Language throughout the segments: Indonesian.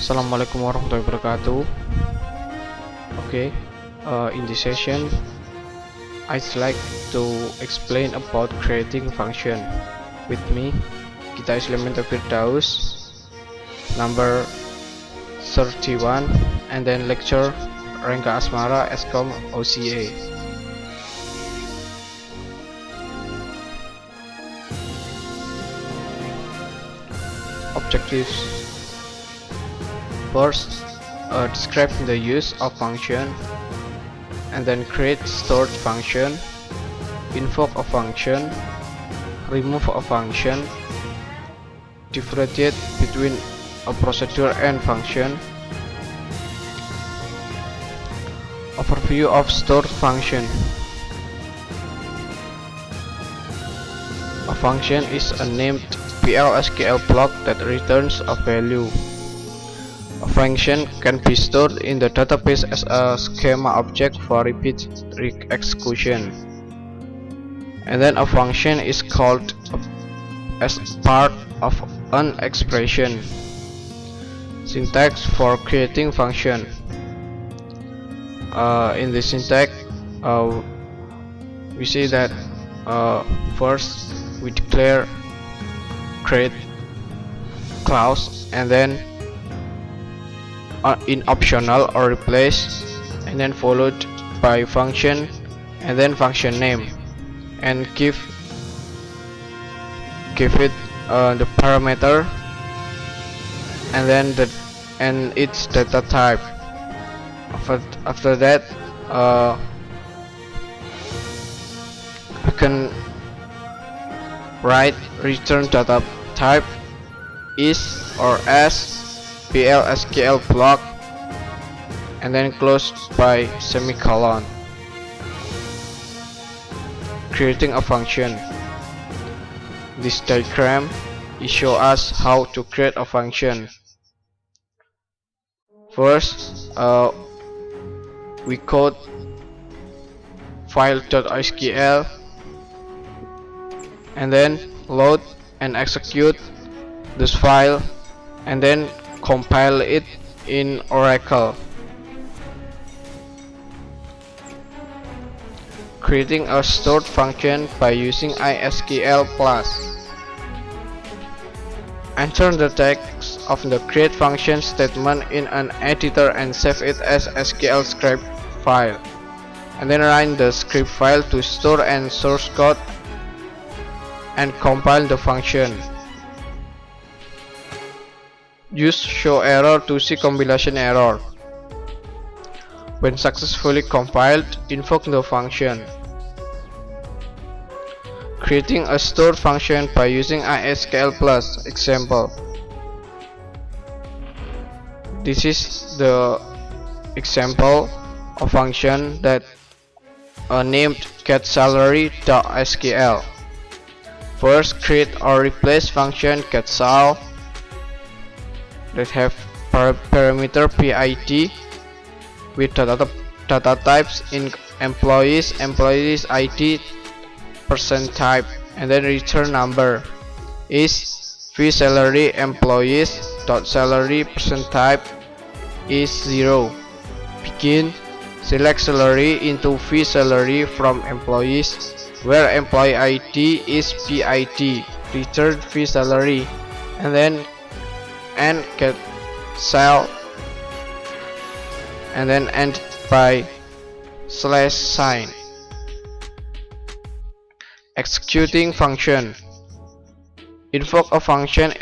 Assalamualaikum warahmatullahi wabarakatuh. Okay, in this session, I'd like to explain about creating function. With me, Gita Islamenta Firdaus, number 31, and then lecture Rengga Asmara, Eskom OCA. Objectives. First, describe the use of function, and then create stored function, invoke a function, remove a function, differentiate between a procedure and function. Overview of stored function. A function is a named PL/SQL block that returns a value. A function can be stored in the database as a schema object for repeat execution, and then a function is called as part of an expression. Syntax for creating function. In the syntax, we see that first we declare create clause, and then in optional or replace, and then followed by function, and then function name, and give it the parameter, and then its data type. After that, we can write return data type is or as PL/SQL block, and then close by semicolon. Creating a function. This diagram is show us how to create a function. First, we code file.sql, and then load and execute this file, and then compile it in Oracle. Creating a stored function by using ISQL+. Enter the text of the create function statement in an editor and save it as SQL script file, and then run the script file to store and source code and compile the function. Use show error to see compilation error. When successfully compiled, invoke the function. Creating a stored function by using ISQL+. Example. This is the example of function that named getSalary.sql. First, create or replace function getSal that have parameter PID with data types in employees ID, percent type, and then return number is vSalary employees dot salary percent type is 0. Begin. Select salary into vSalary from employees where employee ID is PID. Return vSalary, and then and get sal, and then end by /sign. Executing function. Invoke a function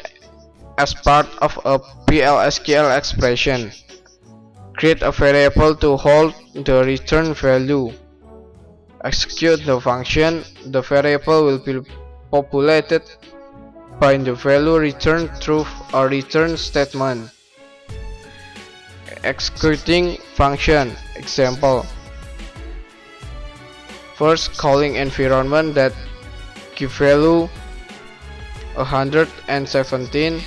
as part of a PL/SQL expression. Create a variable to hold the return value. Execute the function. The variable will be populated by the value returned through a return statement. Executing function. Example. First, calling environment that give value 117.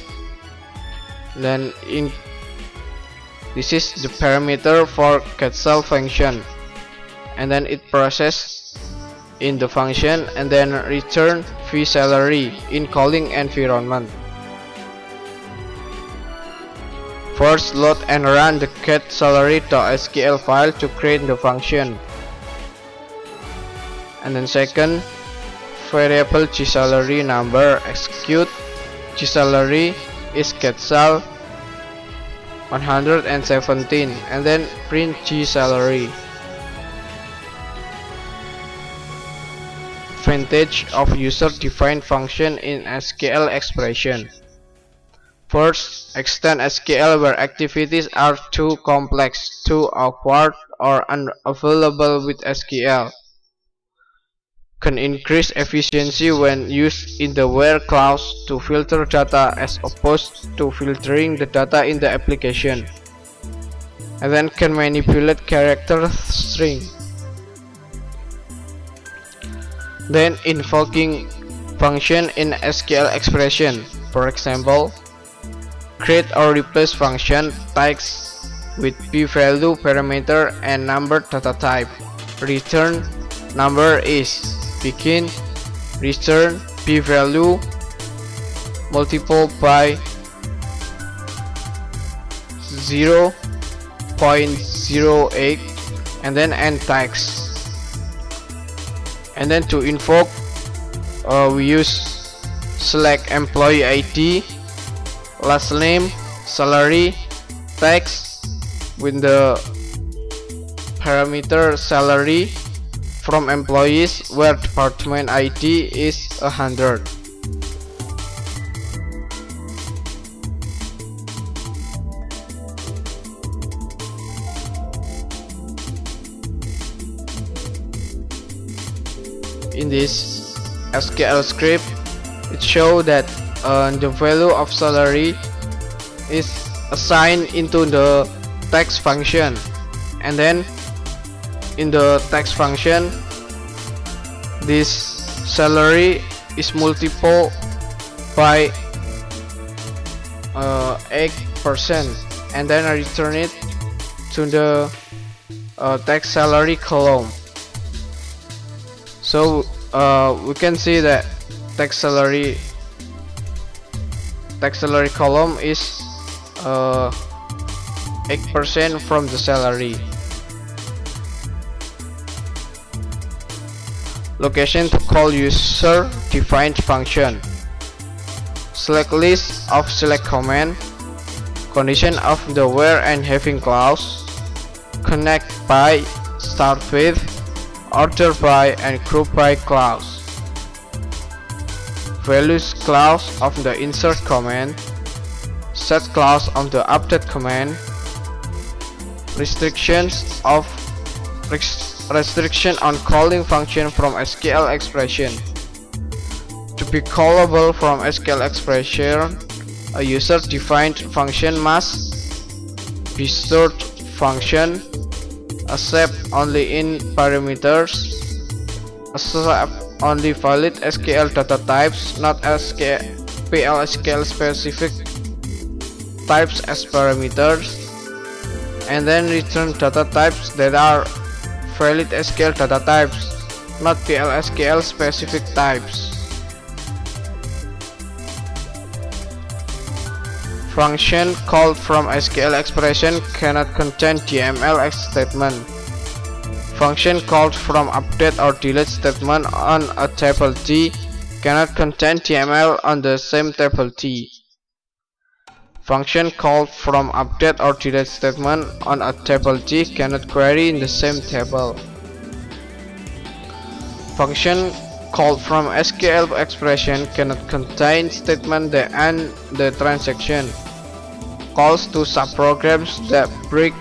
Then this is the parameter for getSal function, and then it process in the function and then return vSalary in calling environment. First, load and run the getSalary.sql file to create the function. And then second, variable gsalary number execute gsalary is getsal 117 and then print gsalary. Advantage of user-defined function in SQL expression. First, extend SQL where activities are too complex, too awkward, or unavailable with SQL. Can increase efficiency when used in the where clause to filter data as opposed to filtering the data in the application. And then can manipulate character string. Then invoking function in SQL expression. For example, create or replace function text with p-value parameter and number data type. Return number is begin, return p-value multiple by 0.08 and then end text. And then to invoke we use select employee ID, last name, salary, text with the parameter salary from employees where department ID is 100. In this SQL script, it shows that the value of salary is assigned into the text function, and then in the text function this salary is multiplied by 8% and then I return it to the text salary column. So we can see that text salary column is 8% from the salary. Location to call user defined function. Select list of select command. Condition of the where and having clause. Connect by, start with, order by and group by clause. Values clause of the insert command. Set clause of the update command. Restrictions on calling function from SQL expression. To be callable from SQL expression, a user-defined function must be stored function, accept only in parameters, accept only valid SQL data types, not PL/SQL specific types as parameters, and then return data types that are valid SQL data types, not PL/SQL specific types. Function called from SQL expression cannot contain DML statement. Function called from update or delete statement on a table T cannot contain DML on the same table T. Function called from update or delete statement on a table T cannot query in the same table. Function called from SQL expression cannot contain statement that end the transaction. Calls to subprograms that break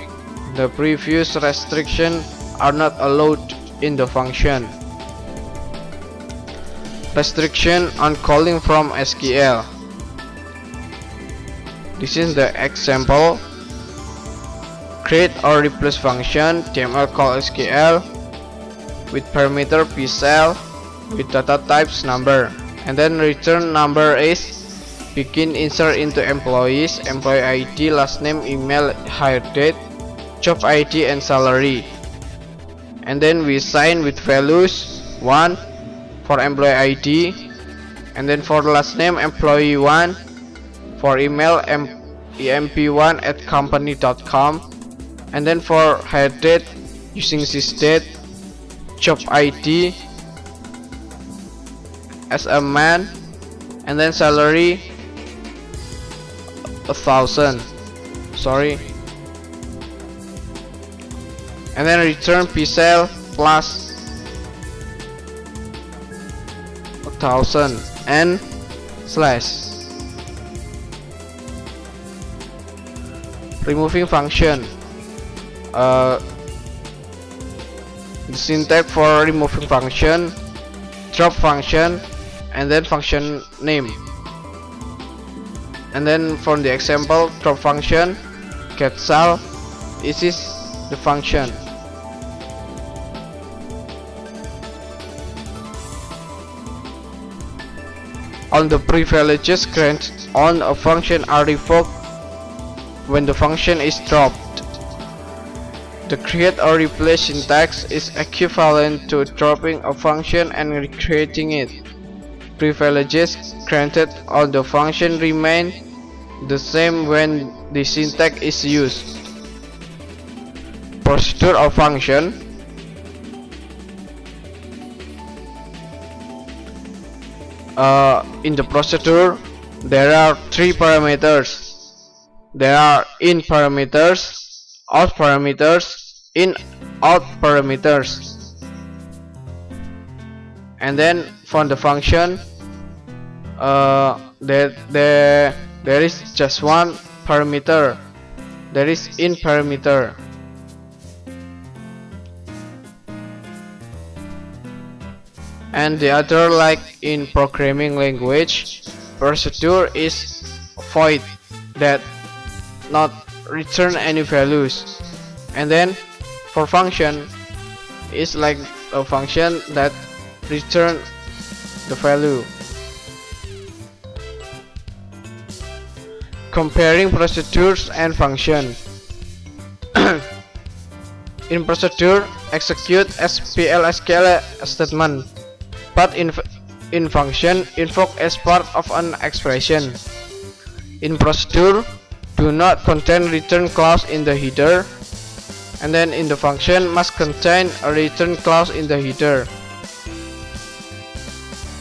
the previous restriction are not allowed in the function. Restriction on calling from SQL. This is the example. Create or replace function DML call SQL with parameter pcell with data types number, and then return number is begin insert into employees, employee ID, last name, email, hire date, job ID and salary, and then we assign with values 1 for employee ID, and then for last name employee 1, for email emp1@company.com, and then for hire date using sysdate, job ID as a man, and then salary 1,000. Sorry. And then return psale plus 1,000 and slash. Removing function. The syntax for removing function: drop function and then function name. And then from the example, drop function get sal, this is the function. All the privileges granted on a function are revoked when the function is dropped. The create or replace syntax is equivalent to dropping a function and recreating it. Privileges granted on the function remain the same when the syntax is used. Procedure of function. In the procedure, there are three parameters. There are in parameters, out parameters, in out parameters. And then for the function, there is just one parameter. There is in parameter. And the other, like in programming language, procedure is void, that not return any values. And then for function is like a function that return the value. Comparing procedures and function. In procedure, execute SPL/SQL statement, but in function, invoke as part of an expression. In procedure, do not contain return clause in the header, and then in the function must contain a return clause in the header.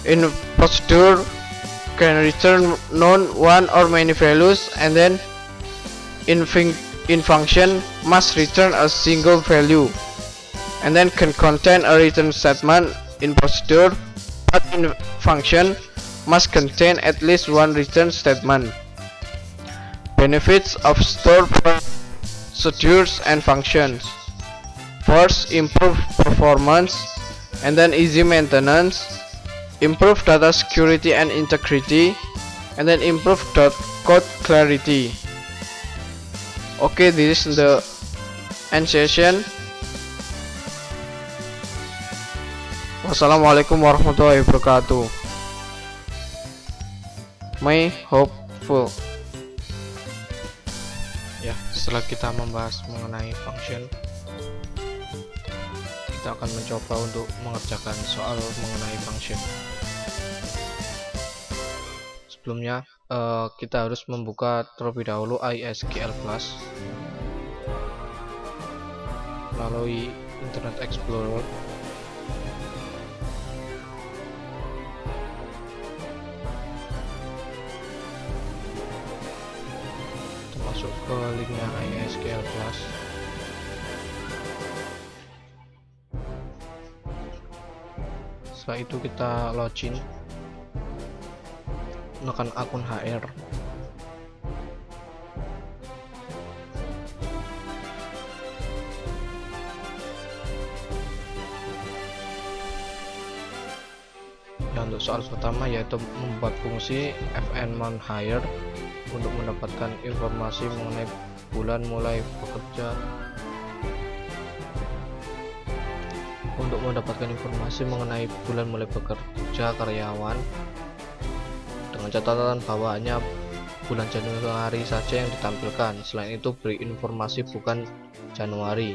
In procedure, can return none, one, or many values, and then in function must return a single value, and then can contain a return statement. In procedure, but in function must contain at least one return statement. Benefits of stored procedures and functions. First, improve performance, and then easy maintenance, improve data security and integrity, and then improve code clarity. Okay, this is the end session. Wassalamualaikum warahmatullahi wabarakatuh. May hopeful. Ya, setelah kita membahas mengenai function, kita akan mencoba untuk mengerjakan soal mengenai function. Sebelumnya, kita harus membuka terlebih dahulu ISQL Plus melalui Internet Explorer. Masuk ke linknya ISQL Plus. Setelah itu kita login, menekan akun HR. Ya, untuk soal pertama yaitu membuat fungsi fn_mount_hire untuk mendapatkan informasi mengenai bulan mulai bekerja. Untuk mendapatkan informasi mengenai bulan mulai bekerja karyawan, dengan catatan bahwa hanya bulan Januari saja yang ditampilkan. Selain itu, beri informasi bukan Januari.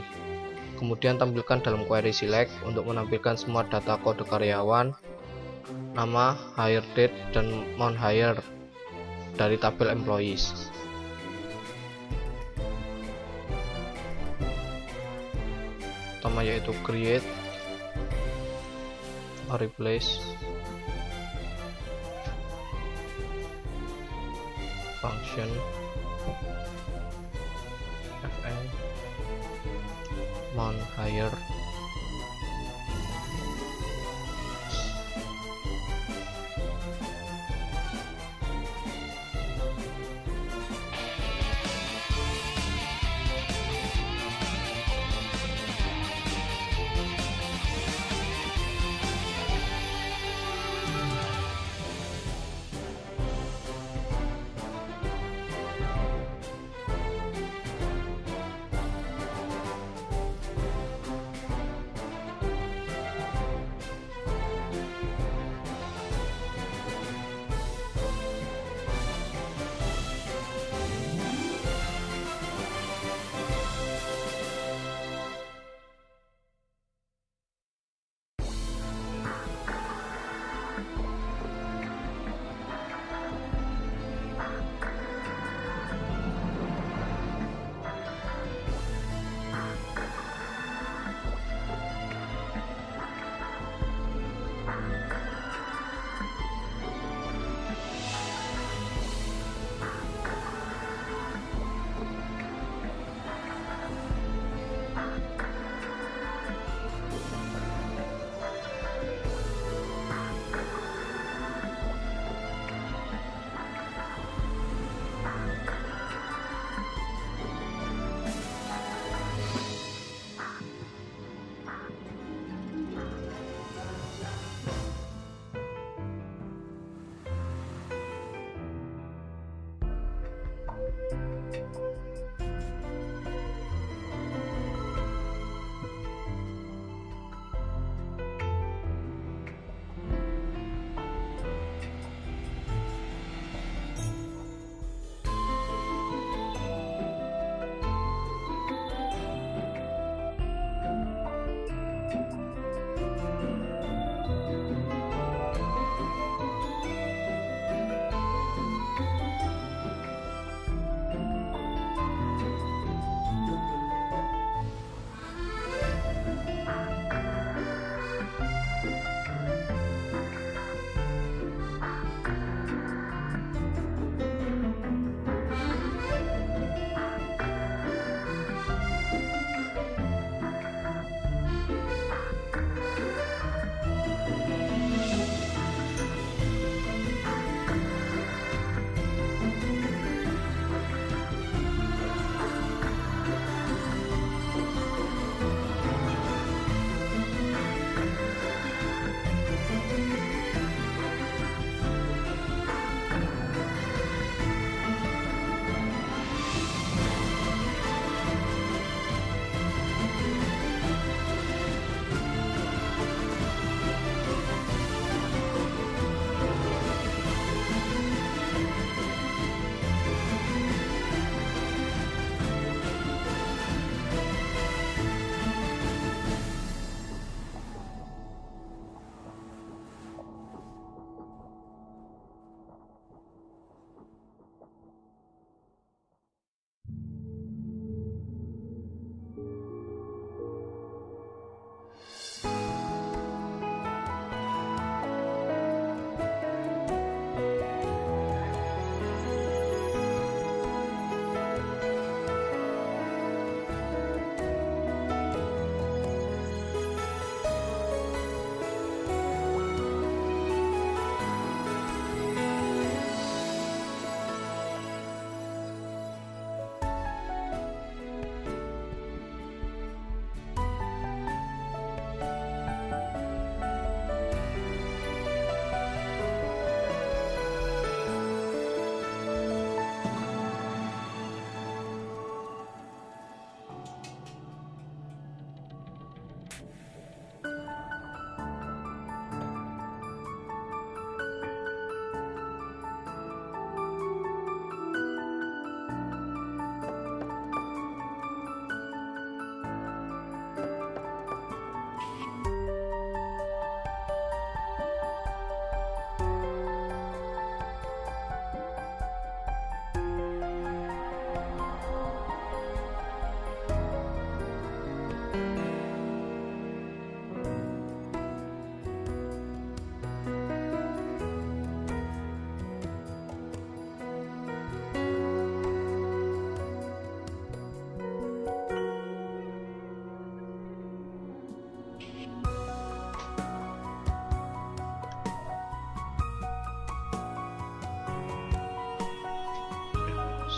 Kemudian tampilkan dalam query select untuk menampilkan semua data kode karyawan, nama, hire date, dan mount hire dari tabel employees. pertama yaitu create or replace function fn mount higher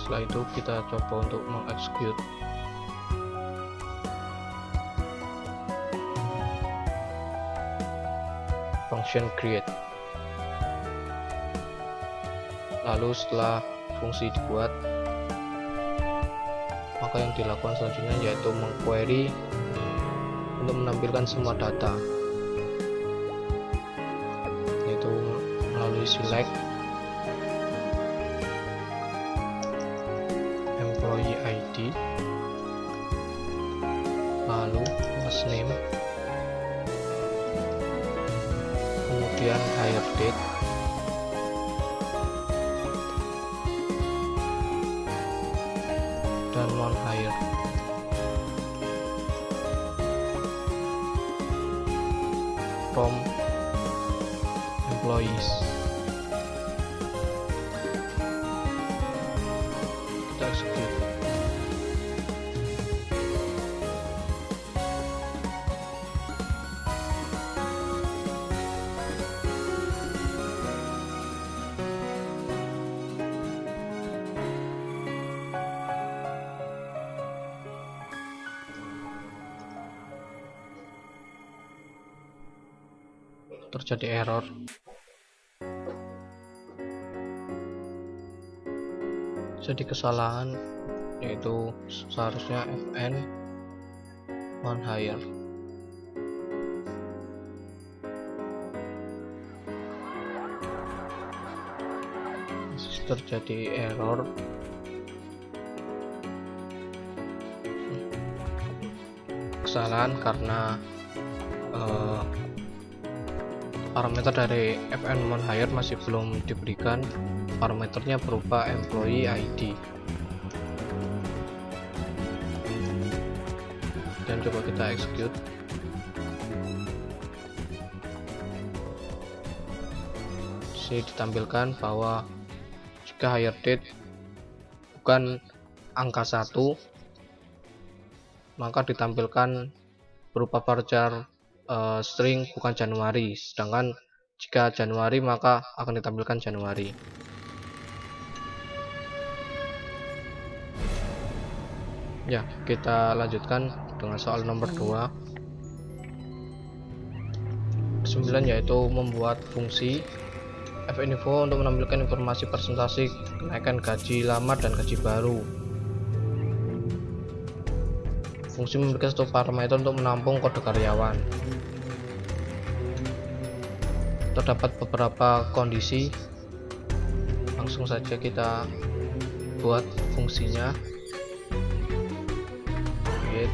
Setelah itu kita coba untuk mengexecute. Function create. Lalu setelah fungsi dibuat, maka yang dilakukan selanjutnya yaitu mengquery untuk menampilkan semua data, yaitu melalui select employee ID, lalu last name, kemudian hire date, dan non-hire. From employees. Kita execute. Terjadi error. Jadi kesalahan, yaitu seharusnya fn non-hire. Terjadi error. Kesalahan karena parameter dari fn non-hire masih belum diberikan. Parameternya berupa employee ID. Dan coba kita execute. Sini ditampilkan bahwa jika hire date bukan angka 1, maka ditampilkan berupa varchar string bukan Januari, sedangkan jika Januari maka akan ditampilkan Januari. Ya, kita lanjutkan dengan soal nomor 2. 9 yaitu membuat fungsi fninfo untuk menampilkan informasi presentasi kenaikan gaji lama dan gaji baru. Fungsi memiliki satu parameter untuk menampung kode karyawan. Terdapat beberapa kondisi. Langsung saja kita buat fungsinya. Create.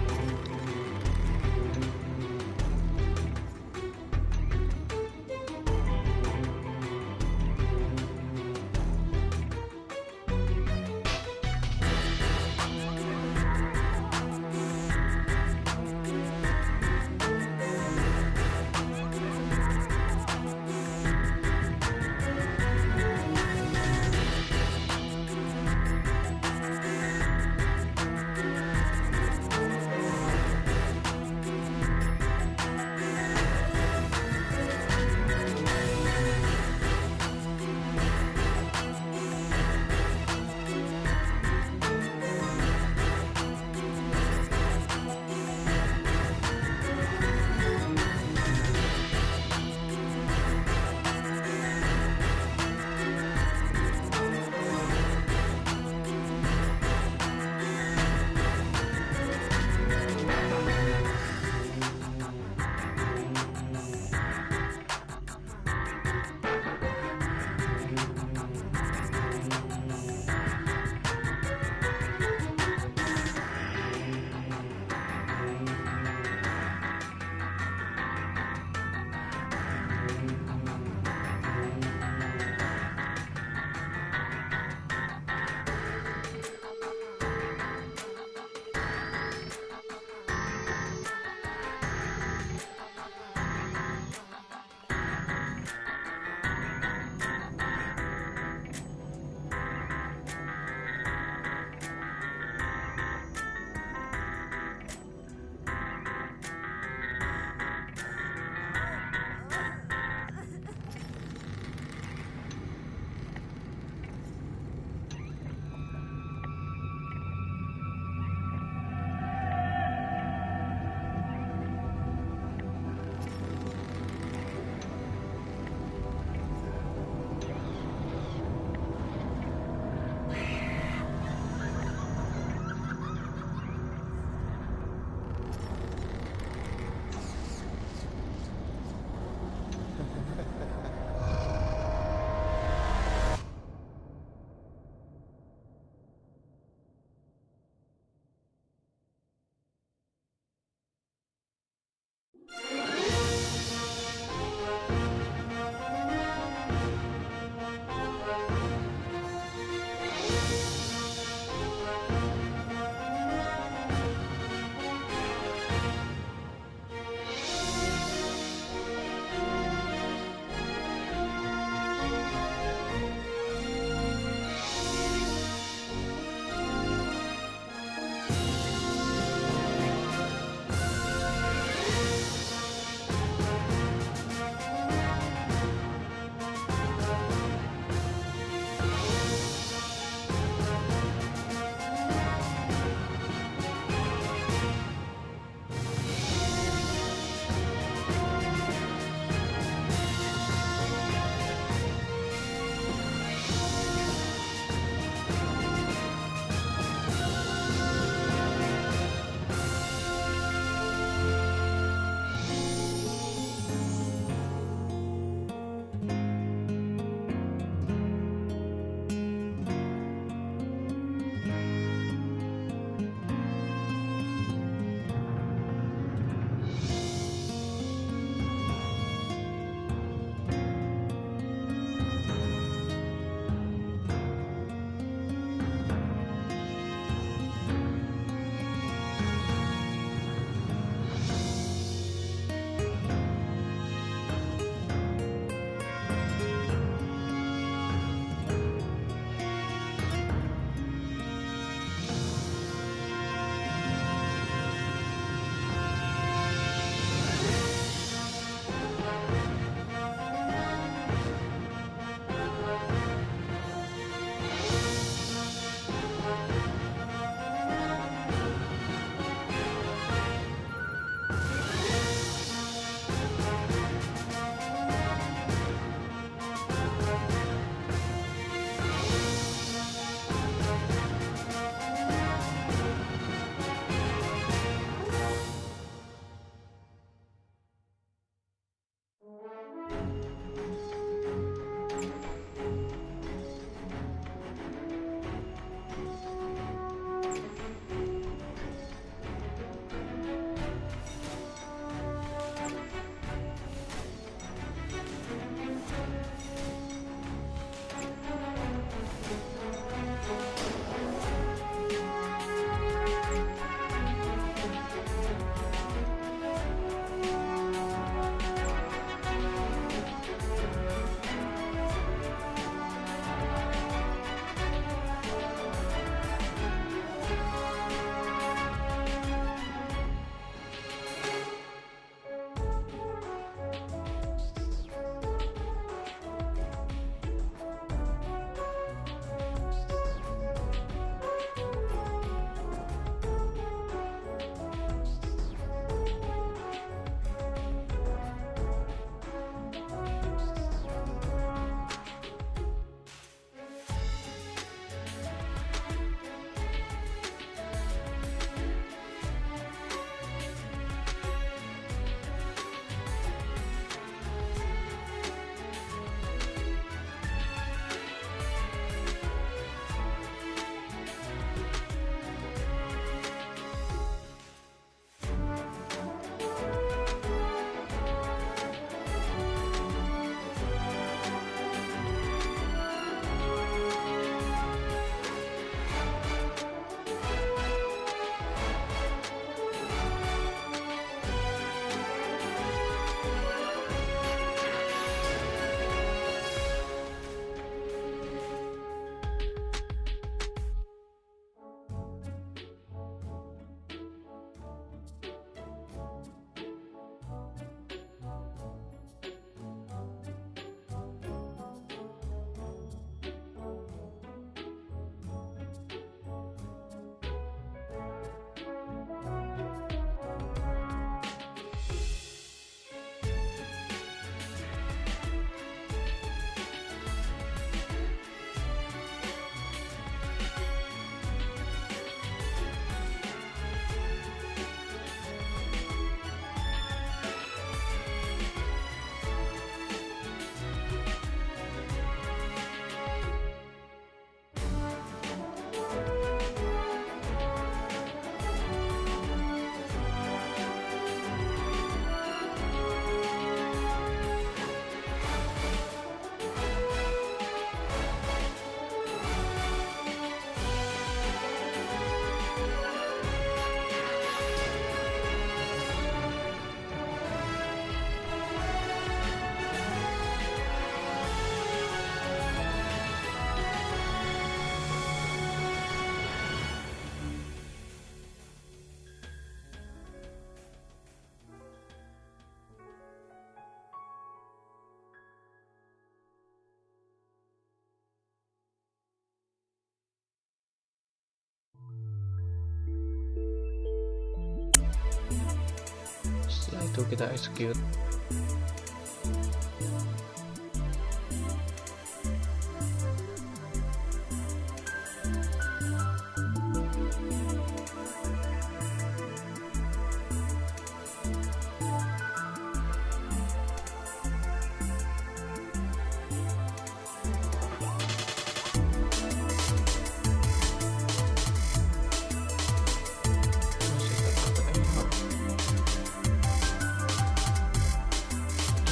itu kita execute.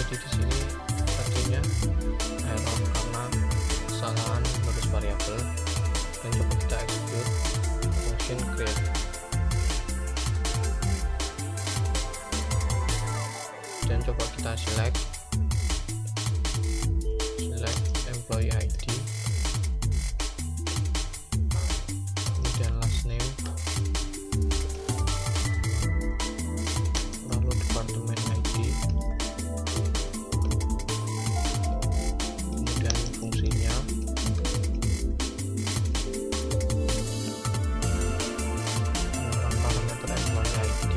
Jadi di sini artinya error karena kesalahan menulis variabel, dan coba kita execute function create, dan coba kita select employee ID, kemudian last name, lalu department ID, kemudian fungsinya, parameter employee ID,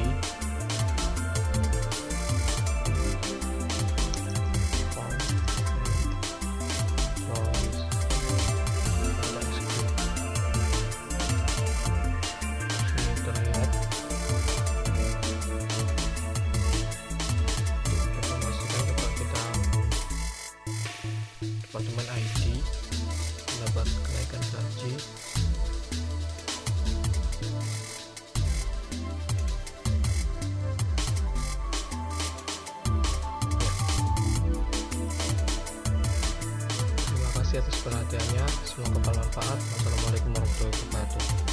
departemen ID mendapat kenaikan gaji. Terima kasih atas perhatiannya, semoga bermanfaat. Wassalamualaikum warahmatullahi wabarakatuh.